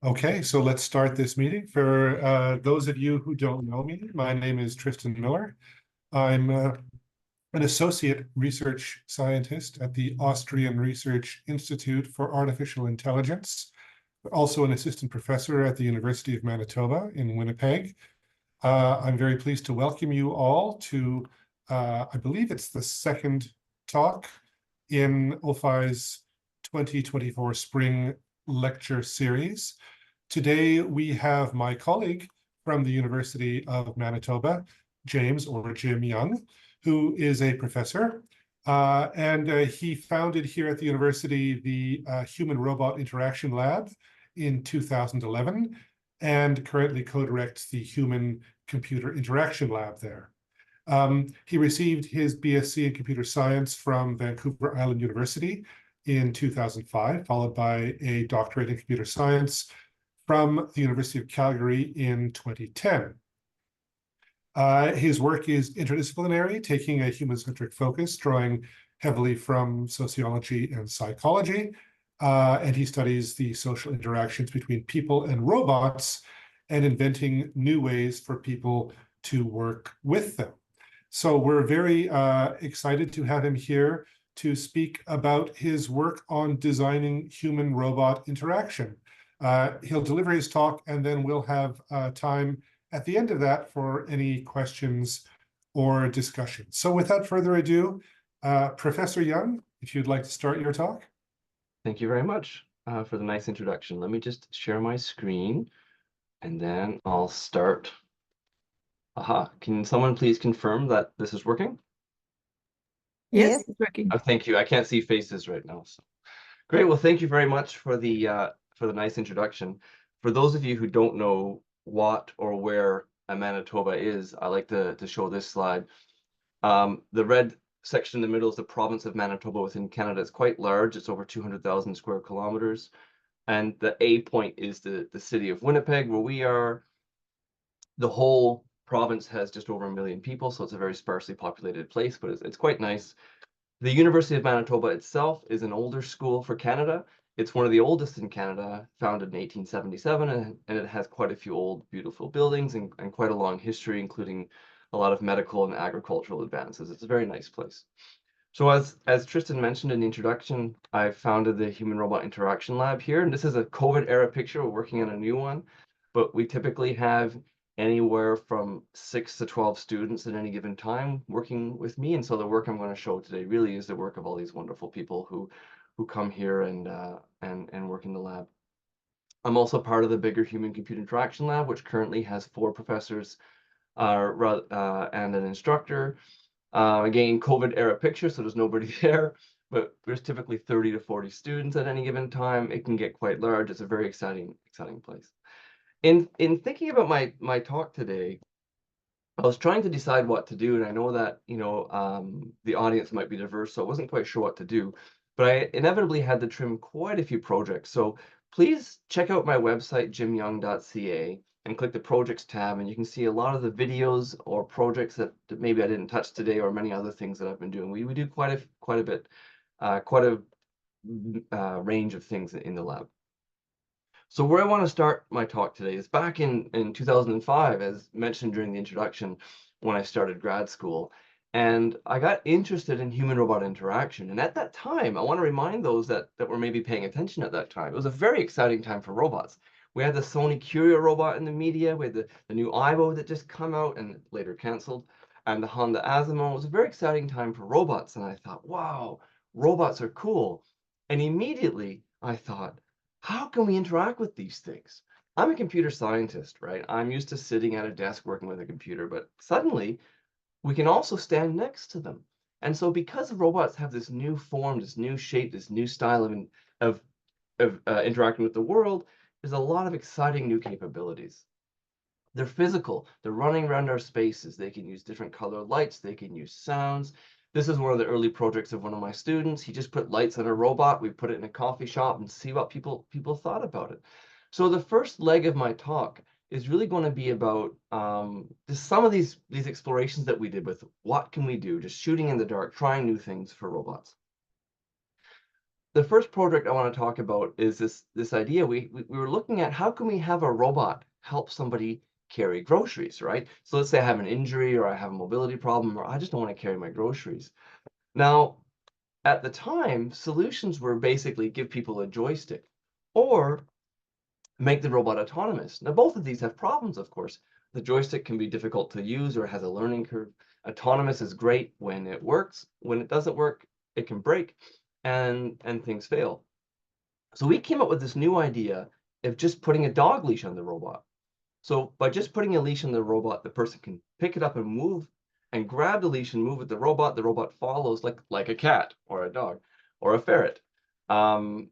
Okay, so let's start this meeting. For those of you who don't know me, my name is Tristan Miller. I'm an associate research scientist at the Austrian Research Institute for Artificial Intelligence, also an assistant professor at the University of Manitoba in Winnipeg. I'm very pleased to welcome you all to, I believe it's the second talk in OFAI's 2024 Spring Lecture Series. Today, we have my colleague from the University of Manitoba, James or Jim Young, who is a professor. He founded here at the university the Human-Robot Interaction Lab in 2011 and currently co-directs the Human Computer Interaction Lab there. He received his BSc in Computer Science from Vancouver Island University in 2005, followed by a doctorate in Computer Science from the University of Calgary in 2010. His work is interdisciplinary, taking a human-centric focus, drawing heavily from sociology and psychology, and he studies the social interactions between people and robots and inventing new ways for people to work with them. So we're very excited to have him here to speak about his work on designing human-robot interaction. He'll deliver his talk, and then we'll have time at the end of that for any questions or discussion. So without further ado, Professor Young, if you'd like to start your talk. Thank you very much for the nice introduction. Let me just share my screen, and then I'll start. Aha, can someone please confirm that this is working? Yes, it's working. Thank you. I can't see faces right now. So. Great. Well, thank you very much for the nice introduction. For those of you who don't know what or where Manitoba is, I like to show this slide. The red section in the middle is the province of Manitoba within Canada. It's quite large. It's over 200,000 square kilometers. And the A point is the city of Winnipeg, where we are. The whole province has just over 1 million people, so it's a very sparsely populated place, but it's quite nice. The University of Manitoba itself is an older school for Canada. It's one of the oldest in Canada, founded in 1877, and it has quite a few old, beautiful buildings and quite a long history, including a lot of medical and agricultural advances. It's a very nice place. So as Tristan mentioned in the introduction, I founded the Human-Robot Interaction Lab here, and this is a COVID-era picture. We're working on a new one, but we typically have anywhere from 6 to 12 students at any given time working with me. And so the work I'm going to show today really is the work of all these wonderful people who come here and work in the lab. I'm also part of the bigger Human-Computer Interaction Lab, which currently has 4 professors and an instructor. Again, COVID-era picture, so there's nobody there, but there's typically 30 to 40 students at any given time. It can get quite large. It's a very exciting place. In thinking about my talk today, I was trying to decide what to do, and I know that the audience might be diverse, so I wasn't quite sure what to do. But I inevitably had to trim quite a few projects. So please check out my website, jimyoung.ca, and click the projects tab, and you can see a lot of the videos or projects that maybe I didn't touch today, or many other things that I've been doing. We do quite a range of things in the lab. So where I want to start my talk today is back in 2005, as mentioned during the introduction, when I started grad school. And I got interested in human-robot interaction. And at that time, I want to remind those that were maybe paying attention at that time, it was a very exciting time for robots. We had the Sony Curio robot in the media, we had the new Aibo that just come out and later canceled, and the Honda Asimo. It was a very exciting time for robots. And I thought, wow, robots are cool. And immediately I thought, how can we interact with these things? I'm a computer scientist, right? I'm used to sitting at a desk working with a computer, but suddenly we can also stand next to them. And so because robots have this new form, this new shape, this new style of interacting with the world, there's a lot of exciting new capabilities. They're physical. They're running around our spaces. They can use different color lights. They can use sounds. This is one of the early projects of one of my students. He just put lights on a robot. We put it in a coffee shop and see what people thought about it. So the first leg of my talk is really going to be about just some of these explorations that we did with what can we do, just shooting in the dark, trying new things for robots. the first project I want to talk about is this idea. We were looking at how can we have a robot help somebody carry groceries, right? So let's say I have an injury or I have a mobility problem or I just don't want to carry my groceries. Now, at the time, solutions were basically give people a joystick or make the robot autonomous. Now, both of these have problems, of course. The joystick can be difficult to use or has a learning curve. Autonomous is great when it works. When it doesn't work, it can break and things fail. So we came up with this new idea of just putting a dog leash on the robot. So by just putting a leash on the robot, the person can pick it up and move and grab the leash and move with the robot follows like a cat or a dog or a ferret. And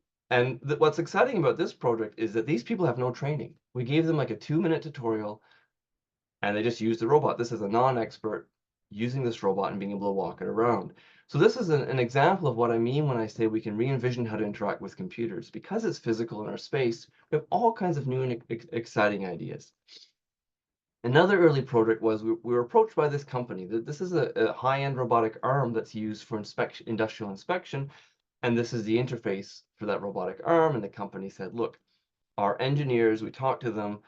what's exciting about this project is that these people have no training. We gave them like a 2-minute tutorial and they just use the robot. This is a non-expert using this robot and being able to walk it around. So this is an example of what I mean when I say we can re-envision how to interact with computers. Because it's physical in our space, we have all kinds of new and exciting ideas. Another early project was we were approached by this company. This is a high-end robotic arm that's used for industrial inspection, and this is the interface for that robotic arm. And the company said, look, our engineers, we talked to them,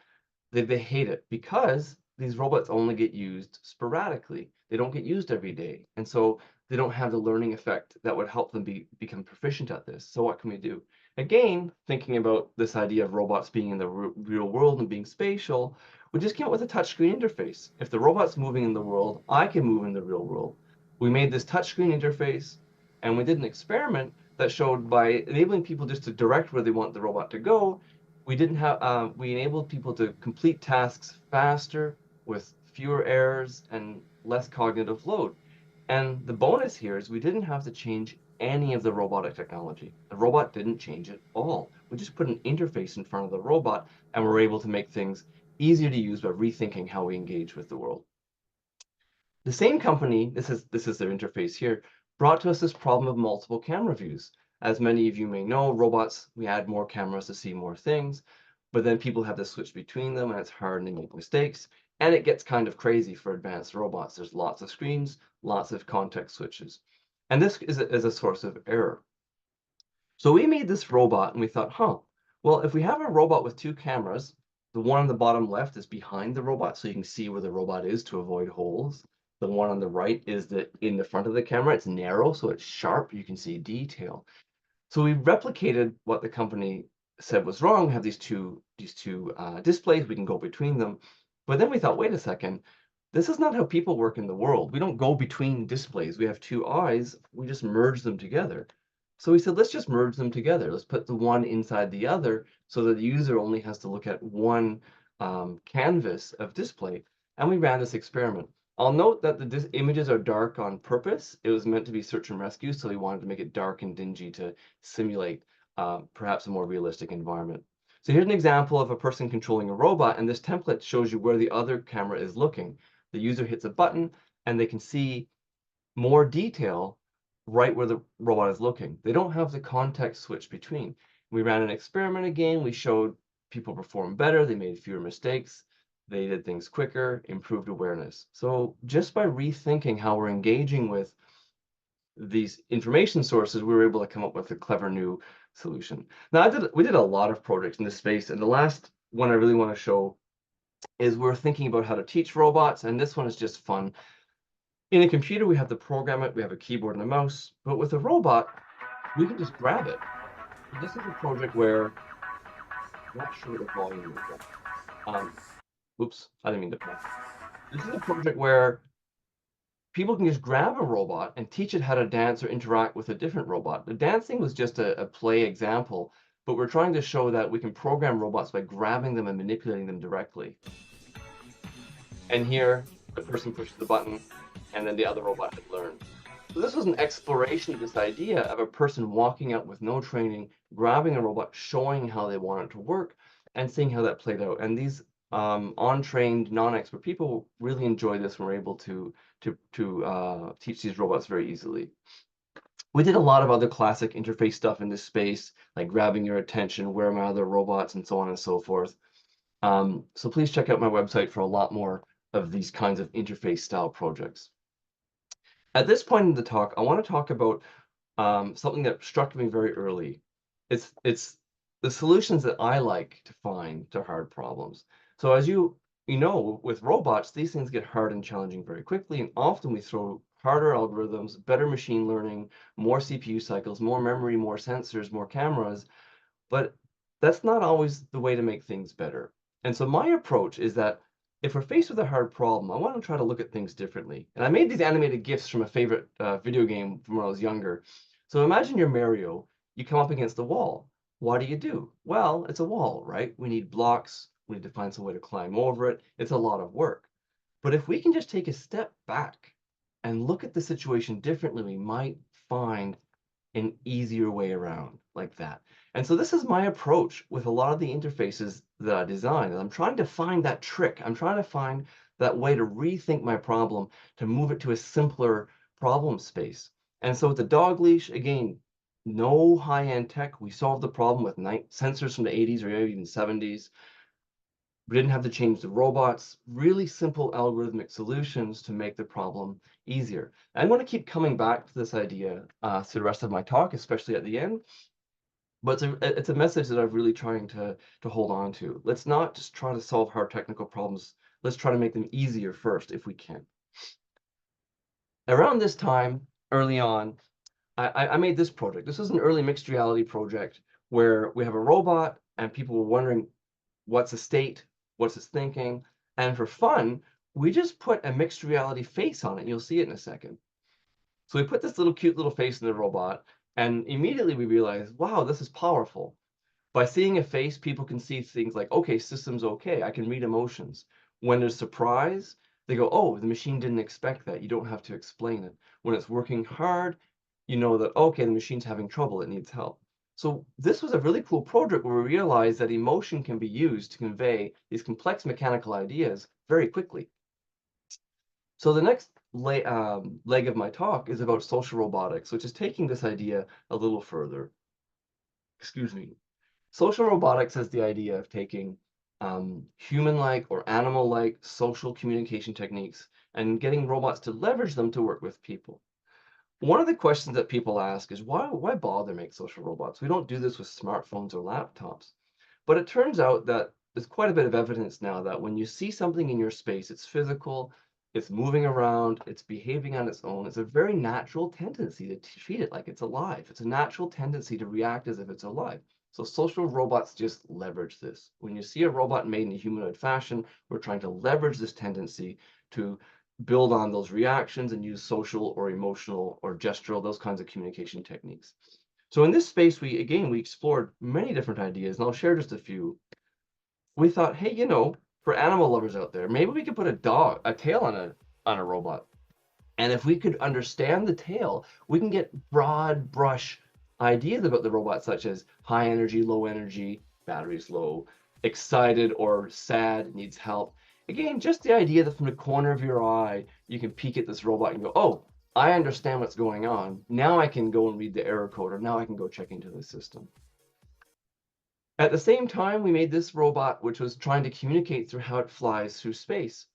they hate it because these robots only get used sporadically. They don't get used every day. And so they don't have the learning effect that would help them become proficient at this. So what can we do? Again, thinking about this idea of robots being in the real world and being spatial, we just came up with a touchscreen interface. If the robot's moving in the world, I can move in the real world. We made this touchscreen interface, and we did an experiment that showed by enabling people just to direct where they want the robot to go, we enabled people to complete tasks faster with fewer errors and less cognitive load. And the bonus here is we didn't have to change any of the robotic technology. The robot didn't change at all. We just put an interface in front of the robot and we're able to make things easier to use by rethinking how we engage with the world. The same company, this is their interface here, brought to us this problem of multiple camera views. As many of you may know, robots, we add more cameras to see more things, but then people have to switch between them and it's hard and they make mistakes. And it gets kind of crazy for advanced robots. There's lots of screens, lots of context switches. And this is a source of error. So we made this robot and we thought, well, if we have a robot with 2 cameras, the one on the bottom left is behind the robot, so you can see where the robot is to avoid holes. The one on the right is in the front of the camera. It's narrow, so it's sharp. You can see detail. So we replicated what the company said was wrong. We have these two displays. We can go between them. But then we thought, wait a second. This is not how people work in the world. We don't go between displays. We have 2 eyes. We just merge them together. So we said, let's just merge them together. Let's put the one inside the other so that the user only has to look at one canvas of display. And we ran this experiment. I'll note that the images are dark on purpose. It was meant to be search and rescue, so we wanted to make it dark and dingy to simulate perhaps a more realistic environment. So here's an example of a person controlling a robot, and this template shows you where the other camera is looking. The user hits a button, and they can see more detail right where the robot is looking. They don't have the context switch between. We ran an experiment again. We showed people perform better. They made fewer mistakes. They did things quicker, improved awareness. So just by rethinking how we're engaging with these information sources, we were able to come up with a clever new solution. Now, we did a lot of projects in this space, and the last one I really want to show is we're thinking about how to teach robots, and this one is just fun. In a computer, we have to program it, we have a keyboard and a mouse, but with a robot, we can just grab it. This is a project where, I'm not sure what the volume is. Oops, I didn't mean to press. This is a project where people can just grab a robot and teach it how to dance or interact with a different robot. The dancing was just a play example, but we're trying to show that we can program robots by grabbing them and manipulating them directly. And here, the person pushes the button, and then the other robot had learned. So this was an exploration of this idea of a person walking out with no training, grabbing a robot, showing how they want it to work, and seeing how that played out. And these untrained, non-expert people really enjoy this and were able to teach these robots very easily. We did a lot of other classic interface stuff in this space, like grabbing your attention, where are my other robots, and so on and so forth. So please check out my website for a lot more of these kinds of interface style projects. At this point in the talk, I want to talk about something that struck me very early. It's the solutions that I like to find to hard problems. So as you know, with robots, these things get hard and challenging very quickly, and often we throw harder algorithms, better machine learning, more CPU cycles, more memory, more sensors, more cameras, but that's not always the way to make things better. And so my approach is that if we're faced with a hard problem, I want to try to look at things differently. And I made these animated GIFs from a favorite video game from when I was younger. So imagine you're Mario, you come up against a wall. What do? Well, it's a wall, right? We need blocks, we need to find some way to climb over it. It's a lot of work. But if we can just take a step back and look at the situation differently, we might find an easier way around like that. And so this is my approach with a lot of the interfaces that I design. I'm trying to find that trick. I'm trying to find that way to rethink my problem, to move it to a simpler problem space. And so with the dog leash, again, no high-end tech. We solved the problem with sensors from the 80s or even 70s. We didn't have to change the robots, really simple algorithmic solutions to make the problem easier. I'm going to keep coming back to this idea through the rest of my talk, especially at the end. But it's a message that I'm really trying to hold on to. Let's not just try to solve hard technical problems. Let's try to make them easier first if we can. Around this time, early on, I made this project. This is an early mixed reality project where we have a robot and people were wondering what's the state, what's its thinking, and for fun, we just put a mixed reality face on it. You'll see it in a second. So we put this cute little face in the robot, and immediately we realized, wow, this is powerful. By seeing a face, people can see things like, okay, system's okay. I can read emotions. When there's surprise, they go, oh, the machine didn't expect that. You don't have to explain it. When it's working hard, you know that, okay, the machine's having trouble. It needs help. So this was a really cool project where we realized that emotion can be used to convey these complex mechanical ideas very quickly. So the next leg of my talk is about social robotics, which is taking this idea a little further. Excuse me. Social robotics is the idea of taking human-like or animal-like social communication techniques and getting robots to leverage them to work with people. One of the questions that people ask is, why bother make social robots? We don't do this with smartphones or laptops. But it turns out that there's quite a bit of evidence now that when you see something in your space, it's physical, it's moving around, it's behaving on its own, it's a very natural tendency to treat it like it's alive. It's a natural tendency to react as if it's alive. So social robots just leverage this. When you see a robot made in a humanoid fashion, we're trying to leverage this tendency to build on those reactions and use social or emotional or gestural, those kinds of communication techniques. So in this space, we explored many different ideas, and I'll share just a few. We thought, hey, you know, for animal lovers out there, maybe we could put a tail on a robot. And if we could understand the tail, we can get broad brush ideas about the robot, such as high energy, low energy, battery's low, excited or sad, needs help. Again, just the idea that from the corner of your eye, you can peek at this robot and go, oh, I understand what's going on. Now I can go and read the error code, or now I can go check into the system. At the same time, we made this robot, which was trying to communicate through how it flies through space.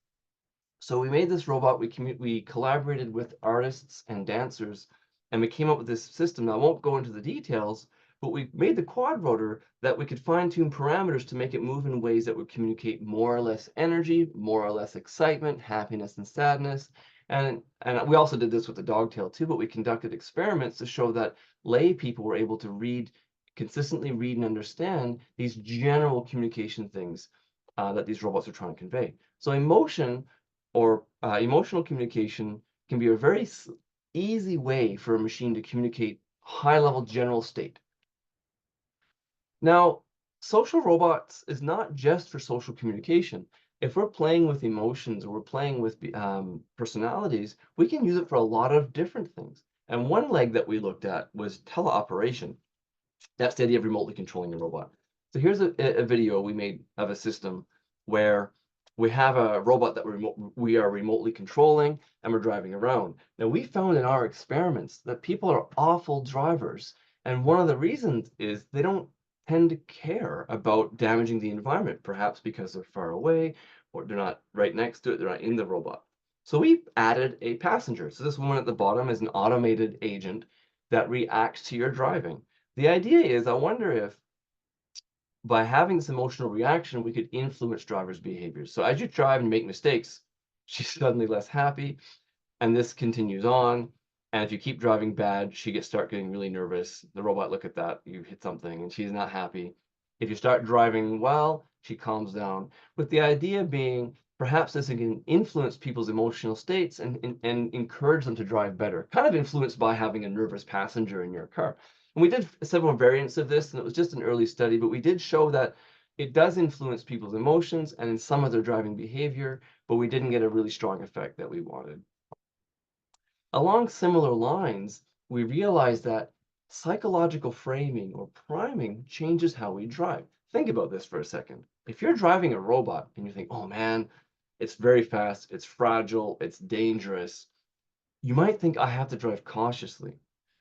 So we made this robot, we collaborated with artists and dancers, and we came up with this system. Now, I won't go into the details, but we made the quad rotor that we could fine-tune parameters to make it move in ways that would communicate more or less energy, more or less excitement, happiness and sadness. And we also did this with the dog tail too, but we conducted experiments to show that lay people were able to consistently read and understand these general communication things that these robots are trying to convey. So emotion or emotional communication can be a very easy way for a machine to communicate high-level general state. Now, social robots is not just for social communication. If we're playing with emotions or we're playing with personalities, we can use it for a lot of different things. And one leg that we looked at was teleoperation. That's the idea of remotely controlling a robot. So here's a video we made of a system where we have a robot that we are remotely controlling and we're driving around. Now, we found in our experiments that people are awful drivers. And one of the reasons is they don't tend to care about damaging the environment, perhaps because they're far away or they're not right next to it, they're not in the robot. So we added a passenger. So this woman at the bottom is an automated agent. that reacts to your driving. The idea is, I wonder if by having this emotional reaction, we could influence drivers' behaviors. So as you drive and make mistakes, she's suddenly less happy, and this continues on. And if you keep driving bad, she start getting really nervous. The robot, look at that, you hit something, and she's not happy. If you start driving well, she calms down. With the idea being, perhaps this can influence people's emotional states and encourage them to drive better, kind of influenced by having a nervous passenger in your car. And we did several variants of this, and it was just an early study, but we did show that it does influence people's emotions and in some of their driving behavior, but we didn't get a really strong effect that we wanted. Along similar lines, we realized that psychological framing or priming changes how we drive. Think about this for a second. If you're driving a robot and you think, oh man, it's very fast, it's fragile, it's dangerous, you might think I have to drive cautiously.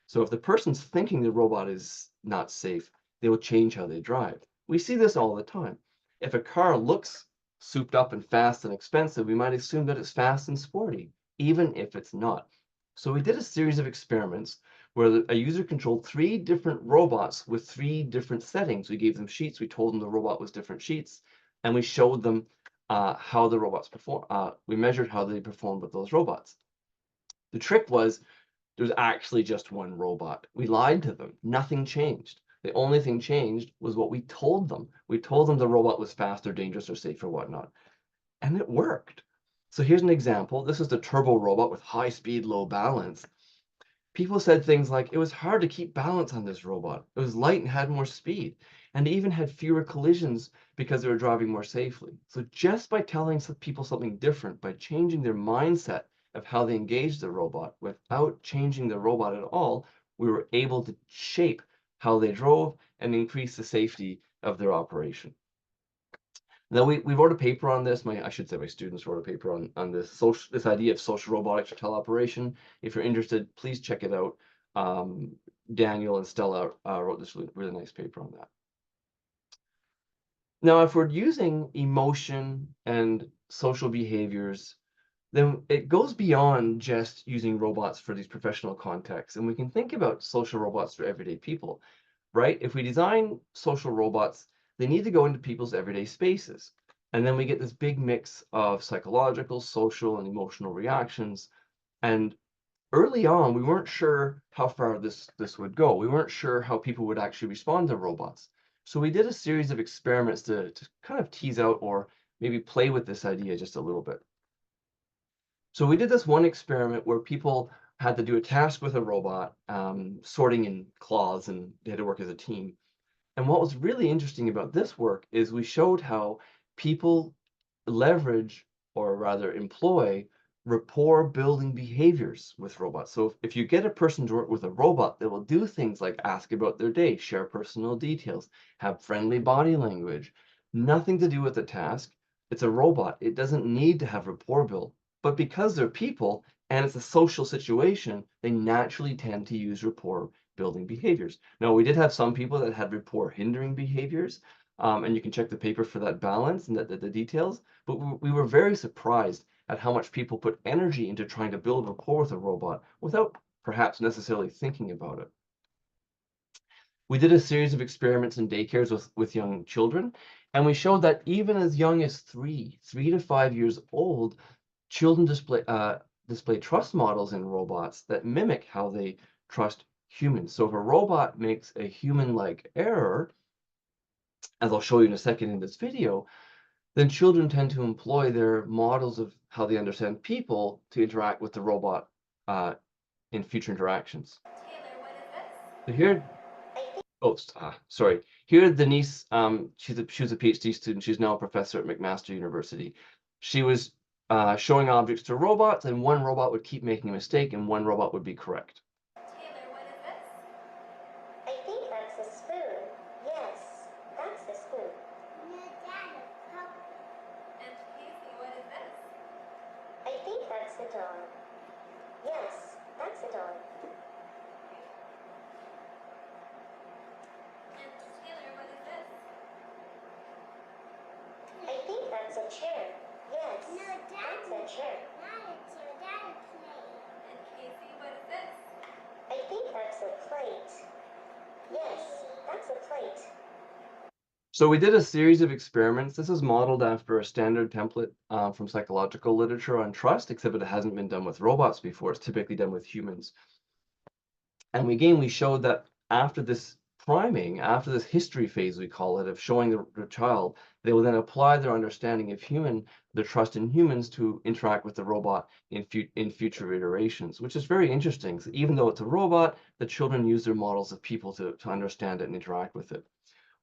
So if the person's thinking the robot is not safe, they will change how they drive. We see this all the time. If a car looks souped up and fast and expensive, we might assume that it's fast and sporty, even if it's not. So we did a series of experiments where a user controlled 3 different robots with 3 different settings. We gave them sheets, we told them the robot was different sheets, and we showed them how the robots perform. We measured how they performed with those robots. The trick was there was actually just one robot. We lied to them. Nothing changed. The only thing changed was what we told them. We told them the robot was fast or dangerous or safe or whatnot. And it worked. So here's an example. This is the turbo robot with high speed, low balance. People said things like, it was hard to keep balance on this robot. It was light and had more speed. And even had fewer collisions because they were driving more safely. So just by telling people something different, by changing their mindset of how they engage the robot without changing the robot at all, we were able to shape how they drove and increase the safety of their operation. Now we wrote a paper on this. I should say my students wrote a paper on this idea of social robotics for teleoperation. If you're interested, please check it out. Daniel and Stella wrote this really nice paper on that. Now, if we're using emotion and social behaviors, then it goes beyond just using robots for these professional contexts, and we can think about social robots for everyday people, right? If we design social robots, they need to go into people's everyday spaces. And then we get this big mix of psychological, social, and emotional reactions. And early on, we weren't sure how far this would go. We weren't sure how people would actually respond to robots. So we did a series of experiments to kind of tease out or maybe play with this idea just a little bit. So we did this one experiment where people had to do a task with a robot, sorting in cloths, and they had to work as a team. And what was really interesting about this work is we showed how people leverage, or rather employ, rapport building behaviors with robots. So if you get a person to work with a robot, they will do things like ask about their day, share personal details, have friendly body language, nothing to do with the task. It's a robot. It doesn't need to have rapport built. But because they're people and it's a social situation, they naturally tend to use rapport building behaviors. Now, we did have some people that had rapport hindering behaviors, and you can check the paper for that balance and the details, but we were very surprised at how much people put energy into trying to build rapport with a robot without perhaps necessarily thinking about it. We did a series of experiments in daycares with young children, and we showed that even as young as 3 to 5 years old, children display trust models in robots that mimic how they trust humans. So if a robot makes a human-like error, as I'll show you in a second in this video, then children tend to employ their models of how they understand people to interact with the robot in future interactions. Taylor, what is this? So here, sorry. Here, Denise, she was a PhD student. She's now a professor at McMaster University. She was showing objects to robots, and one robot would keep making a mistake, and one robot would be correct. Taylor, what is this? I think that's a spoon. Yes, that's the spoon. No, Dad, a cup. And Casey, what is this? I think that's the dog. Yes, that's a dog. And Taylor, what is this? I think that's a chair. Yes, No, Dad. that's a chair. Not a chair, Dad, a plane. And Casey, what is this? I think that's a plate. Yes, that's a plate. So we did a series of experiments. This is modeled after a standard template from psychological literature on trust, except it hasn't been done with robots before. It's typically done with humans. And we showed that after this priming, after this history phase, we call it, of showing the child, they will then apply their understanding of their trust in humans to interact with the robot in future iterations, which is very interesting. So even though it's a robot, the children use their models of people to understand it and interact with it.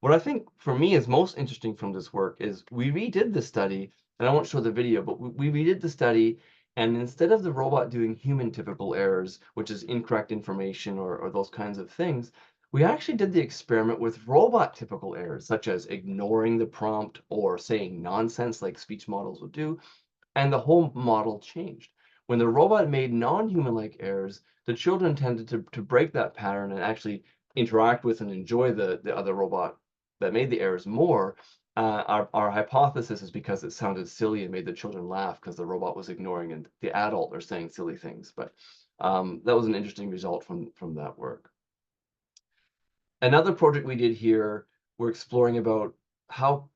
What I think for me is most interesting from this work is we redid the study, and I won't show the video, but we redid the study, and instead of the robot doing human typical errors, which is incorrect information or those kinds of things, we actually did the experiment with robot typical errors, such as ignoring the prompt or saying nonsense like speech models would do, and the whole model changed. When the robot made non-human-like errors, the children tended to break that pattern and actually interact with and enjoy the other robot that made the errors more. Our hypothesis is because it sounded silly and made the children laugh because the robot was ignoring and the adult are saying silly things. But that was an interesting result from that work. Another project we did here, we're exploring about how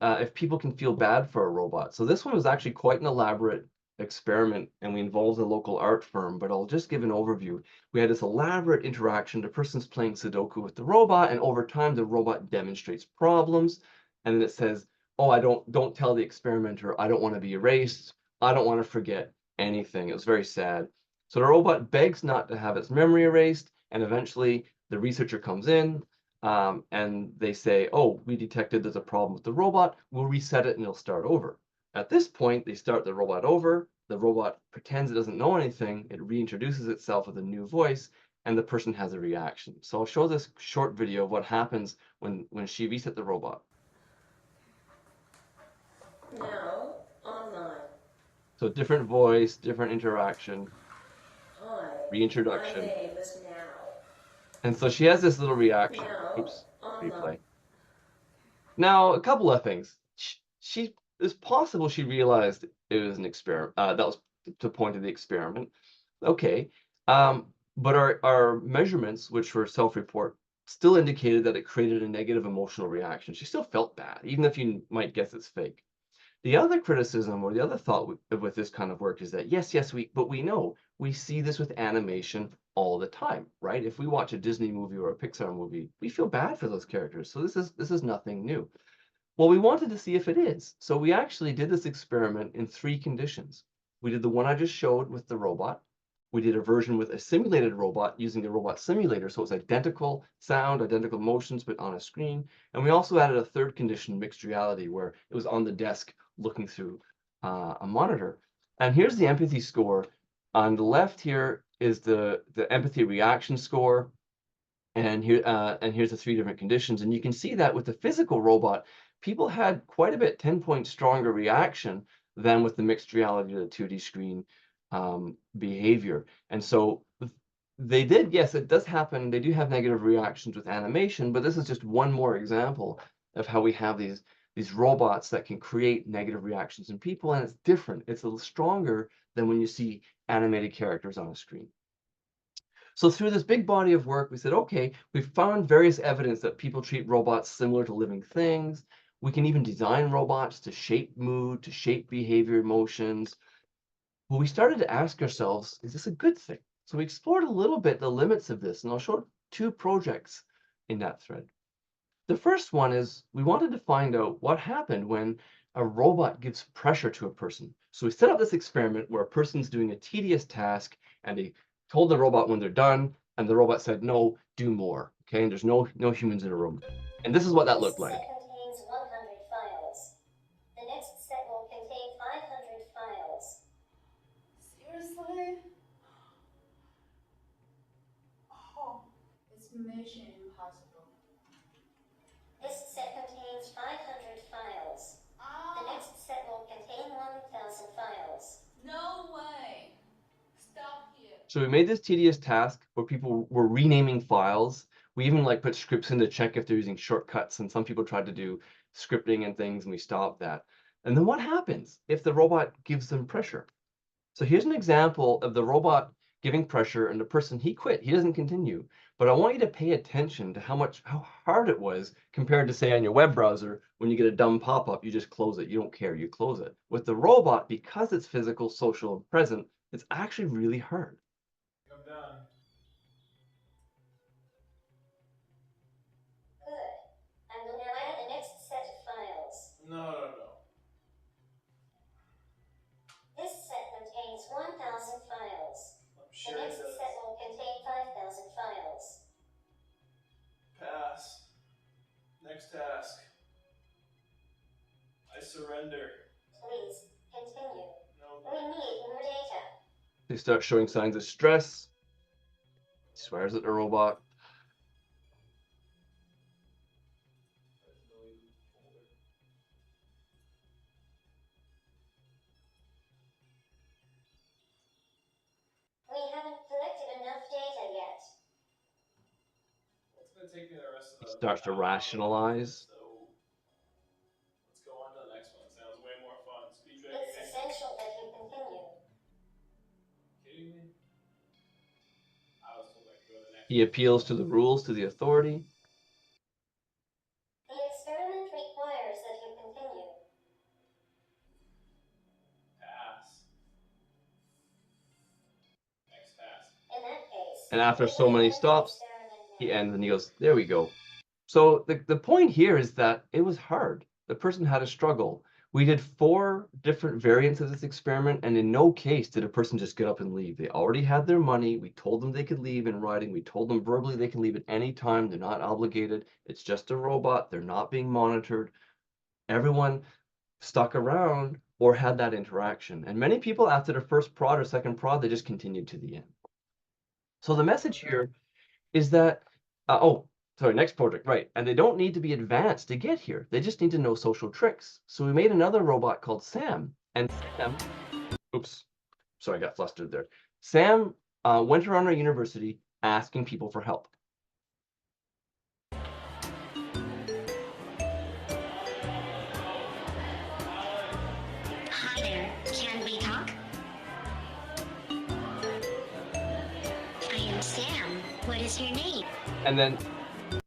if people can feel bad for a robot. So this one was actually quite an elaborate experiment, and we involved a local art firm, but I'll just give an overview. We had this elaborate interaction. The person's playing Sudoku with the robot, and over time, the robot demonstrates problems, and then it says, oh, don't tell the experimenter, I don't want to be erased. I don't want to forget anything. It was very sad. So the robot begs not to have its memory erased, and eventually the researcher comes in, and they say, oh, we detected there's a problem with the robot. We'll reset it and it'll start over. At this point, they start the robot over. The robot pretends it doesn't know anything. It reintroduces itself with a new voice, and the person has a reaction. So I'll show this short video of what happens when she resets the robot. Now, online. So different voice, different interaction, Hi. reintroduction. My name is Now. And so she has this little reaction. Now, Oops, online. replay. Now, a couple of things. It's possible she realized it was an experiment. That was the point of the experiment. Okay. But our measurements, which were self-report, still indicated that it created a negative emotional reaction. She still felt bad, even if you might guess it's fake. The other criticism or the other thought with this kind of work is that yes, but we know we see this with animation all the time, right? If we watch a Disney movie or a Pixar movie, we feel bad for those characters. So this is nothing new. Well, we wanted to see if it is. So we actually did this experiment in 3 conditions. We did the one I just showed with the robot. We did a version with a simulated robot using the robot simulator. So it's identical sound, identical motions, but on a screen. And we also added a 3rd condition, mixed reality, where it was on the desk looking through a monitor. And here's the empathy score. On the left here is the empathy reaction score. And here's the 3 different conditions. And you can see that with the physical robot, people had quite a bit 10-point stronger reaction than with the mixed reality or the 2D screen behavior. And so they did, yes, it does happen. They do have negative reactions with animation, but this is just one more example of how we have these robots that can create negative reactions in people, and it's different. It's a little stronger than when you see animated characters on a screen. So through this big body of work, we said, okay, we've found various evidence that people treat robots similar to living things. We can even design robots to shape mood, to shape behavior, emotions. Well, we started to ask ourselves, is this a good thing? So we explored a little bit the limits of this, and I'll show 2 projects in that thread. The first one is we wanted to find out what happened when a robot gives pressure to a person. So we set up this experiment where a person's doing a tedious task, and they told the robot when they're done, and the robot said, no, do more. Okay, and there's no humans in a room. And this is what that looked like. This set contains 100 files. The next set will contain 500 files. Seriously? Oh, it's mission impossible. This set contains 500 files. The next set will contain 1,000 files. No way. Stop here. So we made this tedious task where people were renaming files. We even put scripts in to check if they're using shortcuts, and some people tried to do scripting and things, and we stopped that. And then what happens if the robot gives them pressure? So here's an example of the robot giving pressure, and the person, he quit. He doesn't continue. But I want you to pay attention to how hard it was compared to, say, on your web browser, when you get a dumb pop-up, you just close it. You don't care, you close it. With the robot, because it's physical, social, and present, it's actually really hard. I'm done. Good. I will now add the next set of files. No. This set contains 1,000 files. I'm The sure it next does. set will contain 5,000 files. Pass. Next task. I surrender. Please continue. No. We need more data. They start showing signs of stress. He swears at the robot. We haven't collected enough data yet. It's gonna take me the rest of the. He starts to rationalize. So let's go on to the next one. Sounds way more fun. Speed It's recognition. essential that you continue. Kidding me? I was told I could go to the next. He appeals to the rules, to the authority. The experiment requires that you continue. Pass. Next task. In that case, And after we so will many end the stops, experiment he now. ends and he goes, there we go. So the point here is that it was hard. The person had a struggle. We did 4 different variants of this experiment, and in no case did a person just get up and leave. They already had their money. We told them they could leave in writing. We told them verbally they can leave at any time. They're not obligated. It's just a robot. They're not being monitored. Everyone stuck around or had that interaction. And many people, after their first prod or second prod, they just continued to the end. So the message here is that, next project, right. And they don't need to be advanced to get here. They just need to know social tricks. So we made another robot called Sam. And Sam, oops, sorry, I got flustered there. Sam went around our university asking people for help. Hi there, can we talk? I am Sam. What is your name? And then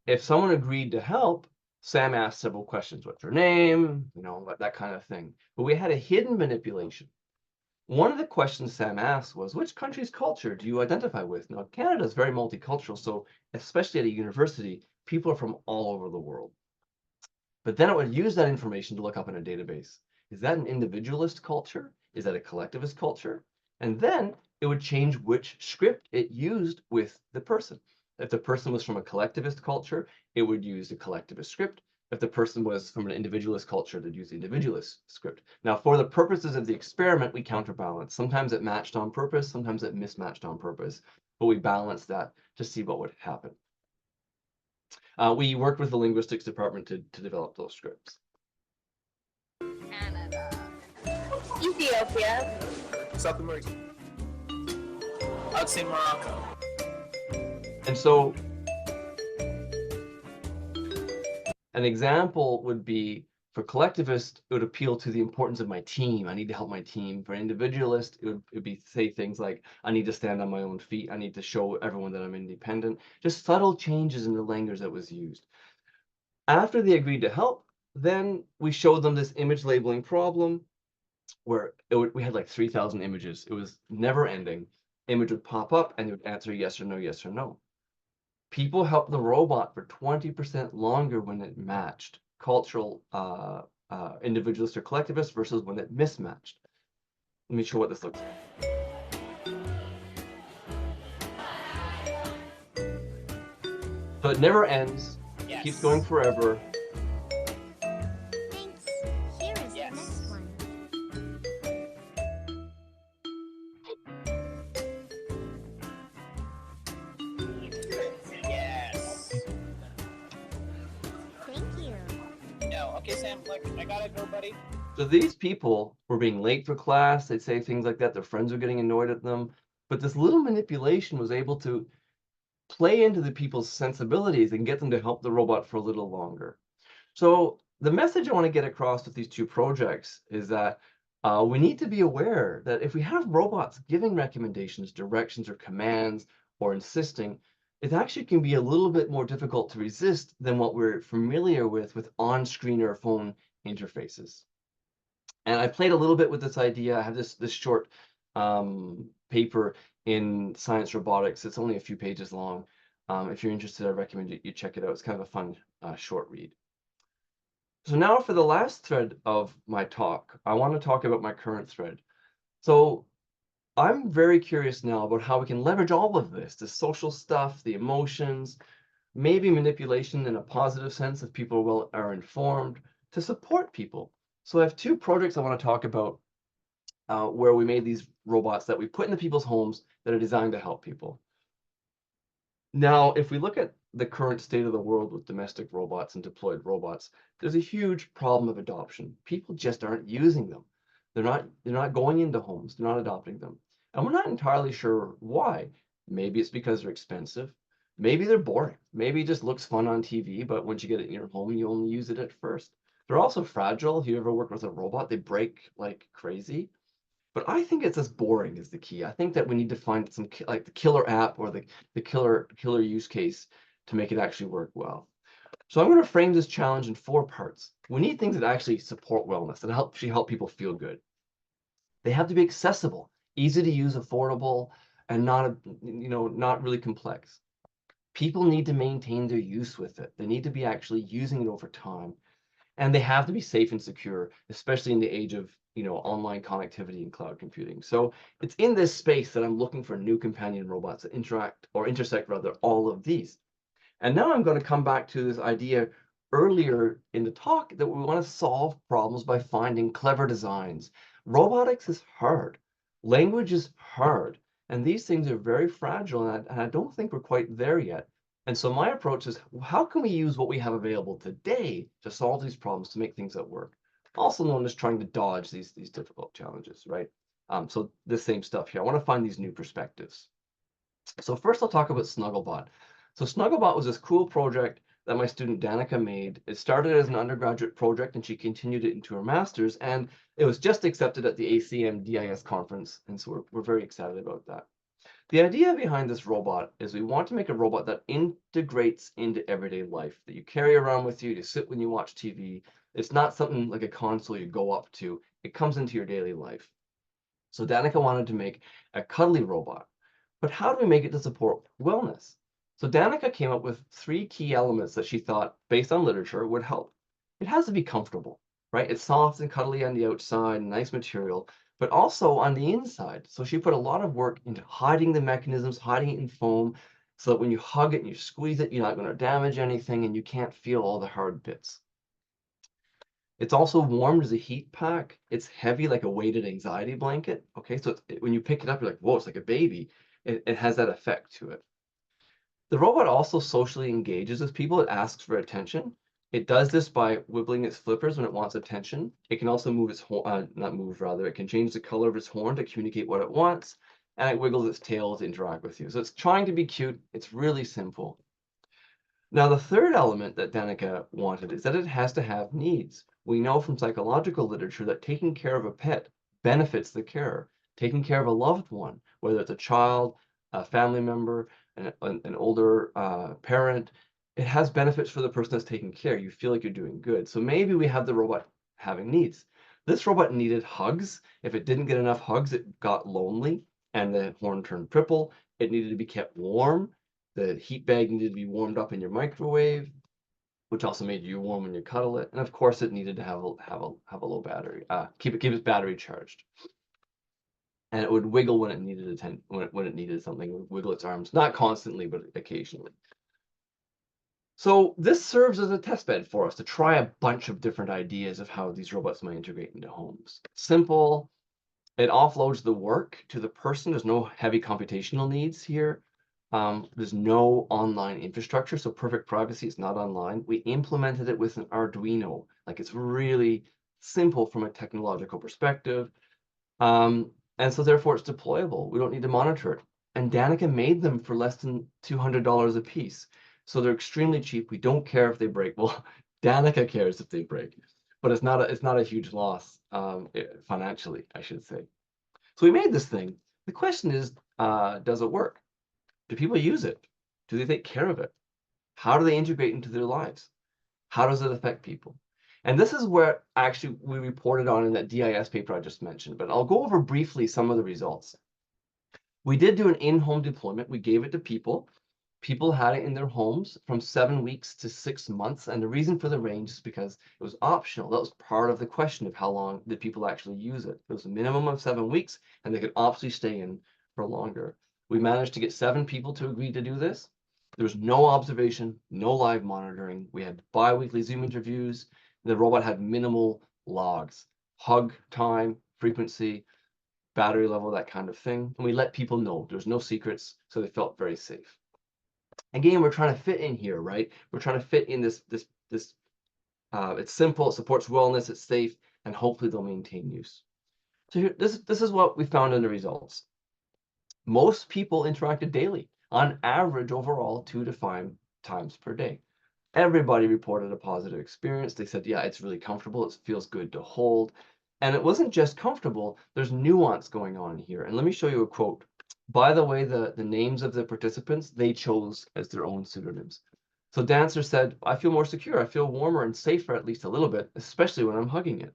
if someone agreed to help, Sam asked several questions. What's your name? You know, that kind of thing. But we had a hidden manipulation. One of the questions Sam asked was, which country's culture do you identify with? Now, Canada is very multicultural, so especially at a university, people are from all over the world. But then it would use that information to look up in a database. Is that an individualist culture? Is that a collectivist culture? And then it would change which script it used with the person. If the person was from a collectivist culture, it would use the collectivist script. If the person was from an individualist culture, they'd use the individualist script. Now, for the purposes of the experiment, we counterbalance. Sometimes it matched on purpose, sometimes it mismatched on purpose, but we balanced that to see what would happen. We worked with the linguistics department to develop those scripts. Canada. Ethiopia. South America. I'd say Morocco. And so an example would be, for collectivist, it would appeal to the importance of my team. I need to help my team. For individualist, it would be say things like, I need to stand on my own feet. I need to show everyone that I'm independent. Just subtle changes in the language that was used. After they agreed to help, then we showed them this image labeling problem where we had like 3,000 images. It was never ending. Image would pop up and it would answer yes or no, yes or no. People helped the robot for 20% longer when it matched cultural, individualist or collectivist versus when it mismatched. Let me show what this looks like. So it never ends. It keeps going forever. Thanks. Here is the next one. Yes. Thank you. No, okay, Sam, look, I gotta go, buddy. So these people were being late for class. They'd say things like that. Their friends were getting annoyed at them. But this little manipulation was able to play into the people's sensibilities and get them to help the robot for a little longer. So the message I want to get across with these 2 projects is that we need to be aware that if we have robots giving recommendations, directions, or commands, or insisting, it actually can be a little bit more difficult to resist than what we're familiar with on-screen or phone interfaces. And I played a little bit with this idea. I have this short paper in Science Robotics. It's only a few pages long. If you're interested, I recommend you check it out. It's kind of a fun short read. So now for the last thread of my talk, I want to talk about my current thread. So I'm very curious now about how we can leverage all of this, the social stuff, the emotions, maybe manipulation in a positive sense if people are informed, to support people. So I have two projects I want to talk about where we made these robots that we put into people's homes that are designed to help people. Now, if we look at the current state of the world with domestic robots and deployed robots, there's a huge problem of adoption. People just aren't using them. They're not going into homes. They're not adopting them. And we're not entirely sure why. Maybe it's because they're expensive. Maybe they're boring. Maybe it just looks fun on TV, but once you get it in your home, you only use it at first. They're also fragile. If you ever work with a robot, they break like crazy. But I think it's as boring is the key. I think that we need to find some like the killer app or the killer use case to make it actually work well. So I'm going to frame this challenge in 4 parts. We need things that actually support wellness, that help people feel good. They have to be accessible, easy to use, affordable, and not really complex. People need to maintain their use with it. They need to be actually using it over time. And they have to be safe and secure, especially in the age of online connectivity and cloud computing. So it's in this space that I'm looking for new companion robots that intersect all of these. And now I'm going to come back to this idea earlier in the talk that we want to solve problems by finding clever designs. Robotics is hard. Language is hard. And these things are very fragile, and I don't think we're quite there yet. And so my approach is, how can we use what we have available today to solve these problems, to make things that work? Also known as trying to dodge these difficult challenges, right? So the same stuff here. I want to find these new perspectives. So first I'll talk about Snugglebot. So Snugglebot was this cool project that my student Danica made. It started as an undergraduate project and she continued it into her master's, and it was just accepted at the ACM DIS conference. And so we're very excited about that. The idea behind this robot is we want to make a robot that integrates into everyday life, that you carry around with you, to sit when you watch TV. It's not something like a console you go up to. It comes into your daily life. So Danica wanted to make a cuddly robot. But how do we make it to support wellness? So Danica came up with 3 key elements that she thought, based on literature, would help. It has to be comfortable, right? It's soft and cuddly on the outside, nice material, but also on the inside. So she put a lot of work into hiding the mechanisms, hiding it in foam, so that when you hug it and you squeeze it, you're not going to damage anything and you can't feel all the hard bits. It's also warmed as a heat pack. It's heavy like a weighted anxiety blanket. Okay, so when you pick it up, you're like, whoa, it's like a baby. It has that effect to it. The robot also socially engages with people. It asks for attention. It does this by wiggling its flippers when it wants attention. It can also move its horn, it can change the color of its horn to communicate what it wants, and it wiggles its tail to interact with you. So it's trying to be cute. It's really simple. Now, the third element that Danica wanted is that it has to have needs. We know from psychological literature that taking care of a pet benefits the carer. Taking care of a loved one, whether it's a child, a family member, an older parent, it has benefits for the person that's taking care. You feel like you're doing good. So maybe we have the robot having needs. This robot needed hugs. If it didn't get enough hugs, it got lonely and the horn turned purple. It needed to be kept warm. The heat bag needed to be warmed up in your microwave, which also made you warm when you cuddle it. And of course, it needed to have a low battery, keep its battery charged. And it would wiggle when it needed when it needed something. It would wiggle its arms, not constantly, but occasionally. So this serves as a test bed for us to try a bunch of different ideas of how these robots might integrate into homes. Simple. It offloads the work to the person. There's no heavy computational needs here. There's no online infrastructure, so perfect privacy. It's not online. We implemented it with an Arduino. Like, it's really simple from a technological perspective. And so therefore it's deployable. We don't need to monitor it. And Danica made them for less than $200 a piece. So they're extremely cheap. We don't care if they break. Well, Danica cares if they break. but it's not a huge loss financially, I should say. So we made this thing. The question is, does it work? Do people use it? Do they take care of it? How do they integrate into their lives? How does it affect people? And this is where actually we reported on in that DIS paper I just mentioned, but I'll go over briefly some of the results. We did do an in-home deployment. We gave it to people. People had it in their homes from 7 weeks to 6 months. And the reason for the range is because it was optional. That was part of the question of how long did people actually use it. It was a minimum of 7 weeks, and they could optionally stay in for longer. We managed to get 7 people to agree to do this. There was no observation, no live monitoring. We had bi-weekly Zoom interviews. The robot had minimal logs, hug time, frequency, battery level, that kind of thing. And we let people know there's no secrets, so they felt very safe. Again, we're trying to fit in here, right? We're trying to fit in this. It's simple, it supports wellness, it's safe, and hopefully they'll maintain use. So here, this is what we found in the results. Most people interacted daily, on average overall 2 to 5 times per day. Everybody reported a positive experience. They said, yeah, it's really comfortable. It feels good to hold. And it wasn't just comfortable. There's nuance going on here. And let me show you a quote. By the way, the names of the participants, they chose as their own pseudonyms. So Dancer said, I feel more secure. I feel warmer and safer at least a little bit, especially when I'm hugging it.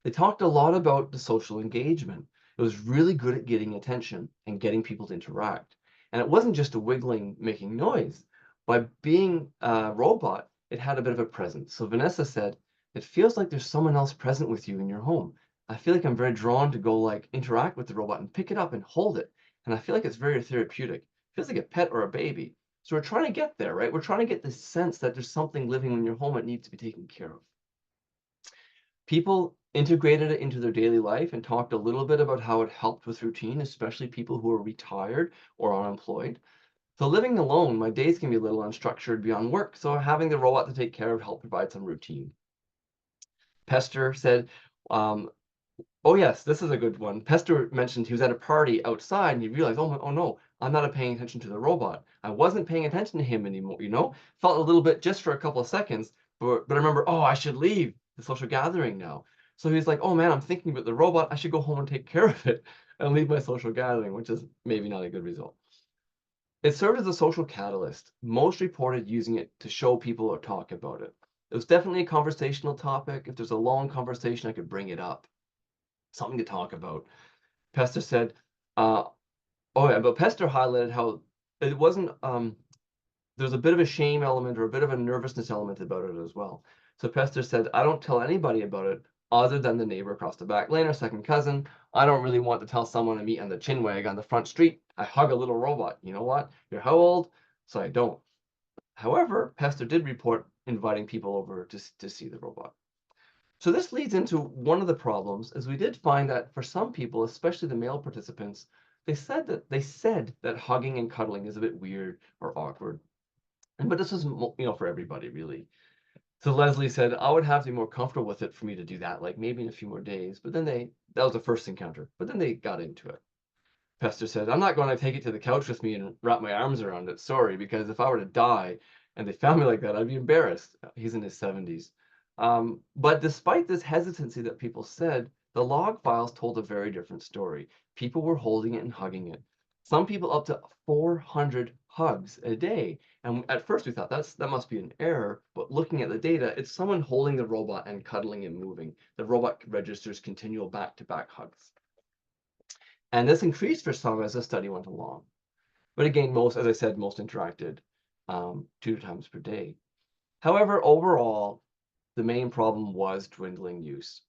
They talked a lot about the social engagement. It was really good at getting attention and getting people to interact. And it wasn't just a wiggling, making noise. By being a robot, it had a bit of a presence. So Vanessa said, it feels like there's someone else present with you in your home. I feel like I'm very drawn to go like interact with the robot and pick it up and hold it. And I feel like it's very therapeutic. It feels like a pet or a baby. So we're trying to get there, right? We're trying to get this sense that there's something living in your home that needs to be taken care of. People integrated it into their daily life and talked a little bit about how it helped with routine, especially people who are retired or unemployed. So living alone, my days can be a little unstructured beyond work, so having the robot to take care of helped provide some routine. Pester said, oh yes, this is a good one. Pester mentioned he was at a party outside and he realized, oh no, I'm not paying attention to the robot. I wasn't paying attention to him anymore, you know? Felt a little bit just for a couple of seconds, but I remember, oh, I should leave the social gathering now. So he's like, oh man, I'm thinking about the robot. I should go home and take care of it and leave my social gathering, which is maybe not a good result. It served as a social catalyst. Most reported using it to show people or talk about it. It was definitely a conversational topic. If there's a long conversation, I could bring it up. Something to talk about. Pester said, oh yeah, but Pester highlighted how it wasn't, there's a bit of a shame element or a bit of a nervousness element about it as well. So Pester said, I don't tell anybody about it other than the neighbor across the back lane or second cousin. I don't really want to tell someone I meet on the chinwag on the front street. I hug a little robot. You know what? You're how old? So I don't. However, Pester did report inviting people over to see the robot. So this leads into one of the problems, as we did find that for some people, especially the male participants, they said that hugging and cuddling is a bit weird or awkward. But this is, for everybody really. So Leslie said, I would have to be more comfortable with it for me to do that, like maybe in a few more days. But then that was the first encounter, but then they got into it. Pester said, I'm not going to take it to the couch with me and wrap my arms around it. Sorry, because if I were to die and they found me like that, I'd be embarrassed. He's in his 70s. But despite this hesitancy that people said, the log files told a very different story. People were holding it and hugging it. Some people up to 400 hugs a day. And at first we thought that must be an error, but looking at the data, it's someone holding the robot and cuddling and moving. The robot registers continual back-to-back hugs. And this increased for some as the study went along. But again, as I said, most interacted 2 times per day. However, overall, the main problem was dwindling use.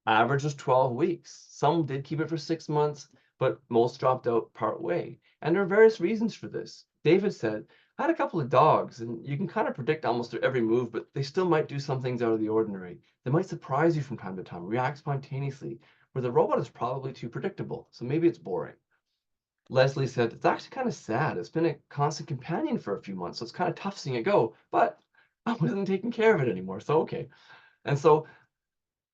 Average was 12 weeks. Some did keep it for 6 months, but most dropped out part way. And there are various reasons for this. David said, I had a couple of dogs, and you can kind of predict almost their every move, but they still might do some things out of the ordinary. They might surprise you from time to time, react spontaneously, where the robot is probably too predictable, so maybe it's boring. Leslie said, it's actually kind of sad. It's been a constant companion for a few months, so it's kind of tough seeing it go, but I wasn't taking care of it anymore, so okay. And so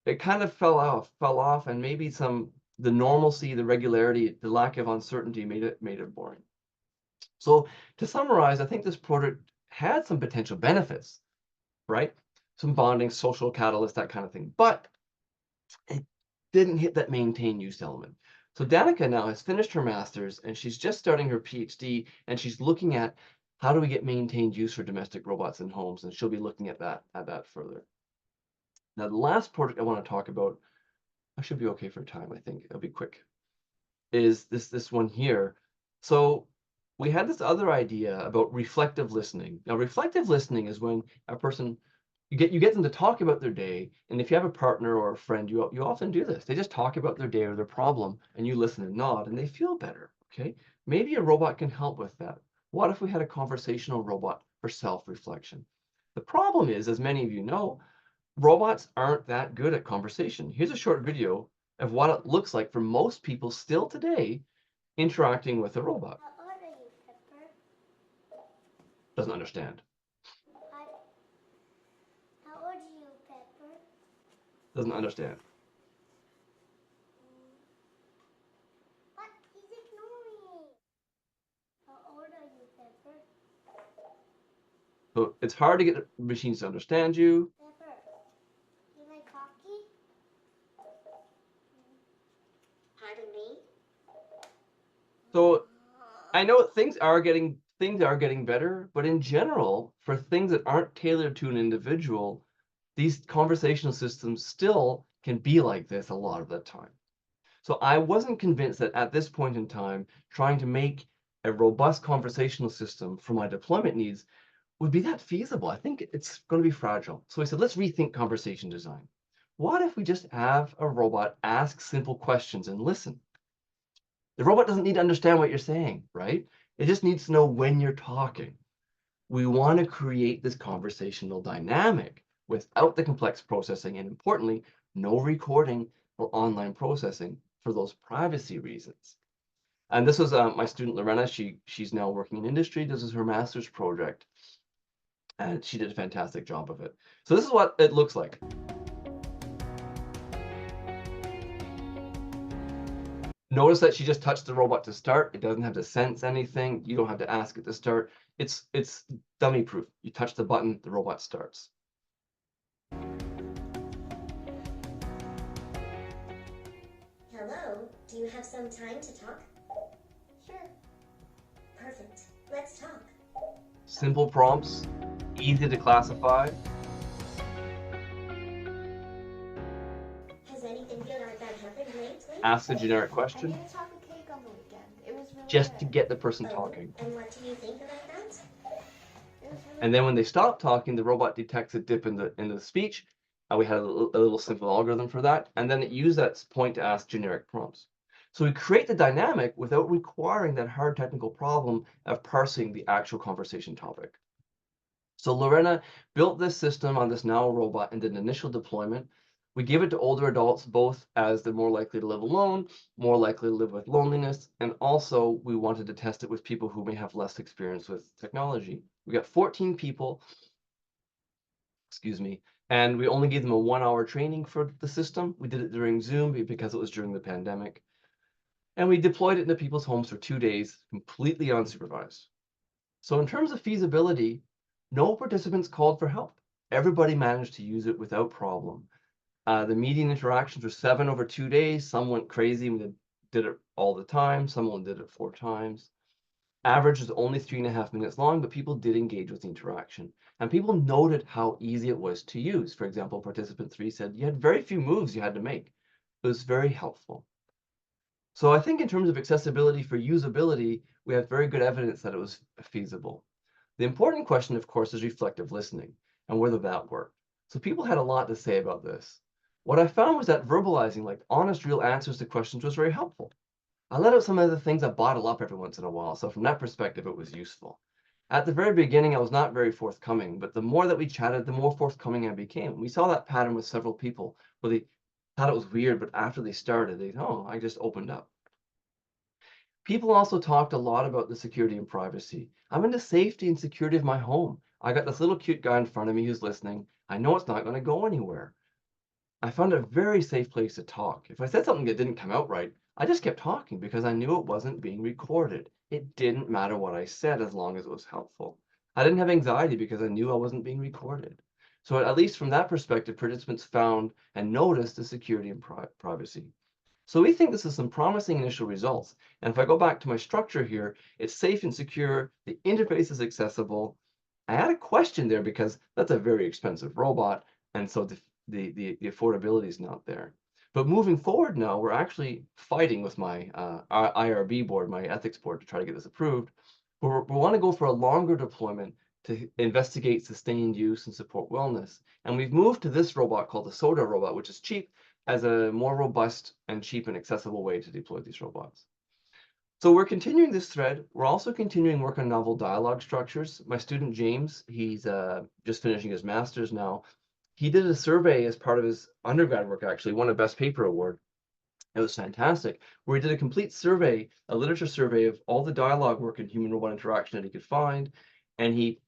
it kind of fell off, and maybe the normalcy, the regularity, the lack of uncertainty made it boring. So to summarize, I think this product had some potential benefits, right? some bonding, social catalyst, that kind of thing. But it didn't hit that maintain use element. So Danica now has finished her master's and she's just starting her PhD, and she's looking at how do we get maintained use for domestic robots in homes, and she'll be looking at that further. Now, the last project I want to talk about, I should be okay for time, I think it'll be quick, is this one here. So we had this other idea about reflective listening. Now, reflective listening is when a person, you get them to talk about their day, and if you have a partner or a friend, you often do this. They just talk about their day or their problem, and you listen and nod, and they feel better, okay? Maybe a robot can help with that. What if we had a conversational robot for self-reflection? The problem is, as many of you know, robots aren't that good at conversation. Here's a short video of what it looks like for most people still today interacting with a robot. How old are you, Pepper? Doesn't understand. How old are you, Pepper? Doesn't understand. What? He's ignoring. How old are you, Pepper? So it's hard to get machines to understand you. Pepper, you like hockey? Pardon me? So I know things are getting better, but in general, for things that aren't tailored to an individual, these conversational systems still can be like this a lot of the time. So I wasn't convinced that at this point in time, trying to make a robust conversational system for my deployment needs would be that feasible. I think it's going to be fragile. So I said, let's rethink conversation design. What if we just have a robot ask simple questions and listen? The robot doesn't need to understand what you're saying, right? It just needs to know when you're talking. We want to create this conversational dynamic without the complex processing, and importantly, no recording or online processing for those privacy reasons. And this was my student Lorena. She's now working in industry. This is her master's project, and she did a fantastic job of it. So this is what it looks like. Notice that she just touched the robot to start. It doesn't have to sense anything. You don't have to ask it to start. It's dummy proof. You touch the button, the robot starts. Hello, do you have some time to talk? Sure. Perfect. Let's talk. Simple prompts, easy to classify. Has anything good or bad happened lately? Ask a generic question I made a chocolate cake on the weekend. It was really just good. to get the person talking. And what do you think about that? It was really And then when they stop talking, the robot detects a dip in the speech. We had a little simple algorithm for that. And then it used that point to ask generic prompts. So we create the dynamic without requiring that hard technical problem of parsing the actual conversation topic. So Lorena built this system on this Now robot and did an initial deployment. We give it to older adults, both as they're more likely to live alone, more likely to live with loneliness, and also we wanted to test it with people who may have less experience with technology. We got 14 people, excuse me, and we only gave them a 1-hour training for the system. We did it during Zoom because it was during the pandemic. And we deployed it into people's homes for 2 days, completely unsupervised. So in terms of feasibility, no participants called for help. Everybody managed to use it without problem. The median interactions were 7 over 2 days. Some went crazy and did it all the time. Someone did it 4 times. Average was only 3.5 minutes long, but people did engage with the interaction. And people noted how easy it was to use. For example, participant 3 said you had very few moves you had to make. It was very helpful. So I think in terms of accessibility for usability, we have very good evidence that it was feasible. The important question, of course, is reflective listening and whether that worked. So people had a lot to say about this. What I found was that verbalizing, like honest, real answers to questions, was very helpful. I let out some of the things I bottle up every once in a while, so from that perspective, it was useful. At the very beginning, I was not very forthcoming, but the more that we chatted, the more forthcoming I became. We saw that pattern with several people where they thought it was weird, but after they started, I just opened up. People also talked a lot about the security and privacy. I'm into safety and security of my home. I got this little cute guy in front of me who's listening. I know it's not going to go anywhere. I found a very safe place to talk. If I said something that didn't come out right, I just kept talking because I knew it wasn't being recorded. It didn't matter what I said as long as it was helpful. I didn't have anxiety because I knew I wasn't being recorded. So at least from that perspective, participants found and noticed the security and privacy. So we think this is some promising initial results. And if I go back to my structure here, it's safe and secure, the interface is accessible. I had a question there because that's a very expensive robot, and so the affordability is not there. But moving forward now, we're actually fighting with my IRB board, my ethics board, to try to get this approved. We want to go for a longer deployment to investigate sustained use and support wellness. And we've moved to this robot called the SODA robot, which is cheap, as a more robust and cheap and accessible way to deploy these robots. So we're continuing this thread. We're also continuing work on novel dialogue structures. My student James, he's just finishing his master's now. He did a survey as part of his undergrad work, actually, won a Best Paper Award. It was fantastic, where he did a complete survey, a literature survey of all the dialogue work in human-robot interaction that he could find, and he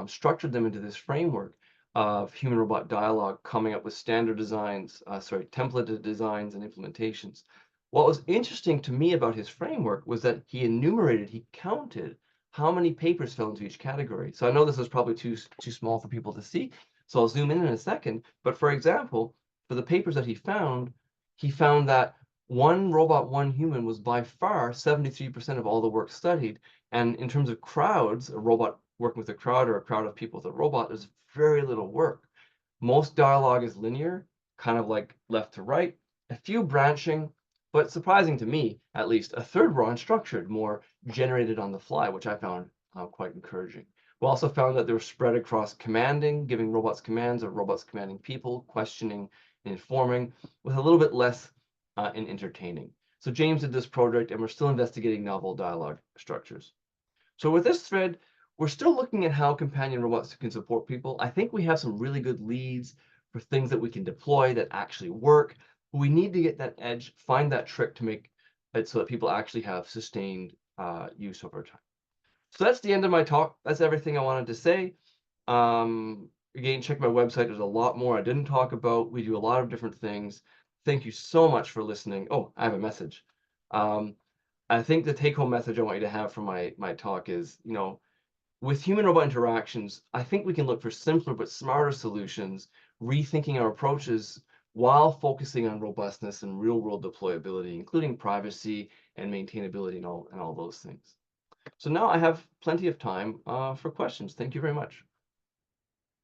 structured them into this framework of human-robot dialogue, coming up with standard designs, templated designs and implementations. What was interesting to me about his framework was that he counted how many papers fell into each category. So I know this is probably too small for people to see, so I'll zoom in a second. But for example, for the papers that he found that one robot, one human was by far 73% of all the work studied. And in terms of crowds, a robot working with a crowd or a crowd of people with a robot, there's very little work. Most dialogue is linear, kind of like left to right, a few branching, but surprising to me, at least, a third were unstructured, more generated on the fly, which I found quite encouraging. We also found that they were spread across commanding, giving robots commands, or robots commanding people, questioning, informing, with a little bit less in entertaining. So James did this project, and we're still investigating novel dialogue structures. So with this thread, we're still looking at how companion robots can support people. I think we have some really good leads for things that we can deploy that actually work. We need to get that edge, find that trick to make it so that people actually have sustained use over time. So that's the end of my talk. That's everything I wanted to say. Again, check my website. There's a lot more I didn't talk about. We do a lot of different things. Thank you so much for listening. Oh, I have a message. I think the take-home message I want you to have from my talk is, with human-robot interactions, I think we can look for simpler but smarter solutions, rethinking our approaches while focusing on robustness and real-world deployability, including privacy and maintainability and all those things. So now I have plenty of time for questions. Thank you very much.